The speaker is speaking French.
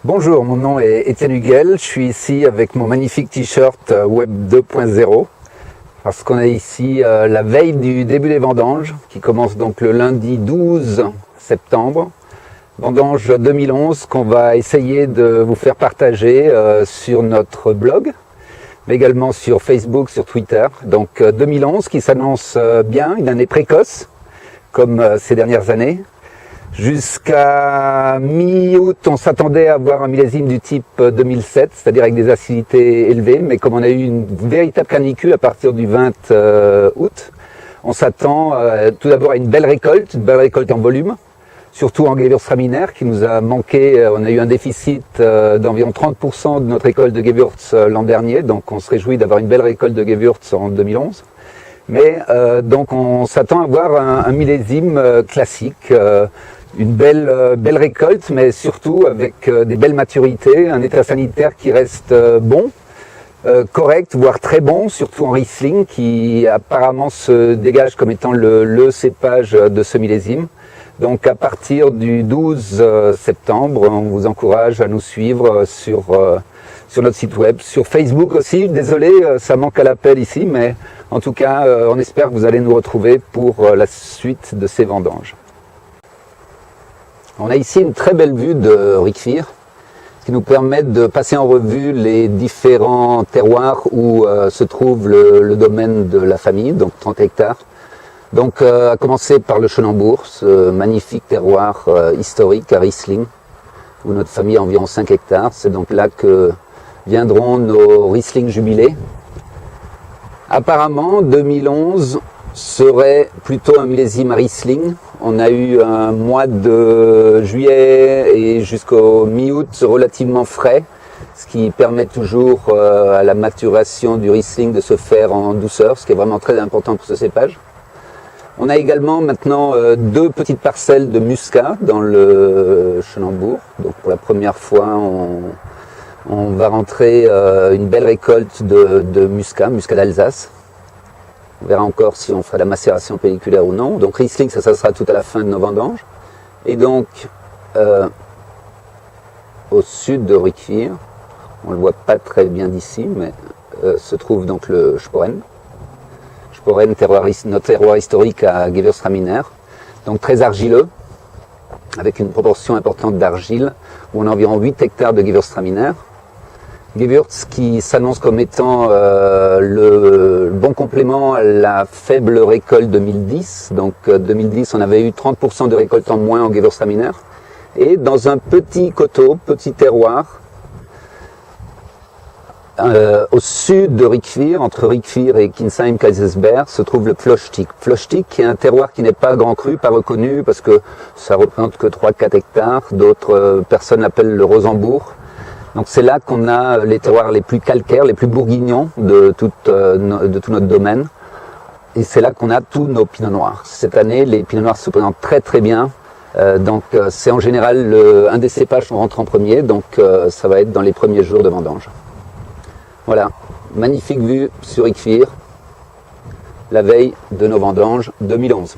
Bonjour, mon nom est Étienne Huguel, je suis ici avec mon magnifique t-shirt Web 2.0 parce qu'on est ici la veille du début des vendanges qui commence donc le lundi 12 septembre. Vendange 2011 qu'on va essayer de vous faire partager sur notre blog, mais également sur Facebook, sur Twitter. Donc 2011 qui s'annonce bien, une année précoce comme ces dernières années. Jusqu'à mi-août, on s'attendait à avoir un millésime du type 2007, c'est-à-dire avec des acidités élevées, mais comme on a eu une véritable canicule à partir du 20 août, on s'attend tout d'abord à une belle récolte en volume, surtout en Gewürztraminer qui nous a manqué. On a eu un déficit d'environ 30% de notre récolte de Gewürz l'an dernier, donc on se réjouit d'avoir une belle récolte de Gewürz en 2011. Mais donc on s'attend à avoir un millésime classique, une belle récolte, mais surtout avec des belles maturités, un état sanitaire qui reste bon, correct, voire très bon, surtout en Riesling, qui apparemment se dégage comme étant le cépage de ce millésime. Donc à partir du 12 septembre, on vous encourage à nous suivre sur notre site web, sur Facebook aussi. Désolé, ça manque à l'appel ici, mais en tout cas, on espère que vous allez nous retrouver pour la suite de ces vendanges. On a ici une très belle vue de Riquefier, qui nous permet de passer en revue les différents terroirs où se trouve le domaine de la famille, donc 30 hectares. Donc à commencer par le Schönenbourg, ce magnifique terroir historique à Riesling, où notre famille a environ 5 hectares. C'est donc là que viendront nos Riesling jubilés. Apparemment, 2011 serait plutôt un millésime à Riesling. On a eu un mois de juillet et jusqu'au mi-août relativement frais, ce qui permet toujours à la maturation du Riesling de se faire en douceur, ce qui est vraiment très important pour ce cépage. On a également maintenant deux petites parcelles de muscat dans le Schönenbourg. Donc pour la première fois, on va rentrer une belle récolte de muscat d'Alsace. On verra encore si on fera la macération pelliculaire ou non. Donc Riesling, ça sera tout à la fin de nos vendanges. Et donc, au sud de Riquefier, on ne le voit pas très bien d'ici, mais se trouve donc le Sporen. Sporen, notre terroir historique à Gewürztraminer. Donc très argileux, avec une proportion importante d'argile, où on a environ 8 hectares de Gewürztraminer. Gewürz qui s'annonce comme étant le bon complément à la faible récolte 2010. Donc 2010, on avait eu 30% de récolte en moins en Gewürztraminer. Et dans un petit coteau, petit terroir, au sud de Riquefier, entre Riquefier et Kinsheim-Kaisersberg, se trouve le Pfloschtig. Pfloschtig qui est un terroir qui n'est pas grand cru, pas reconnu, parce que ça représente que 3-4 hectares. D'autres personnes l'appellent le Rosenbourg. Donc c'est là qu'on a les terroirs les plus calcaires, les plus bourguignons de tout notre domaine. Et c'est là qu'on a tous nos pinots noirs. Cette année, les pinots noirs se présentent très très bien. Donc c'est en général un des cépages qu'on rentre en premier. Donc ça va être dans les premiers jours de vendange. Voilà, magnifique vue sur Riquefier, la veille de nos vendanges 2011.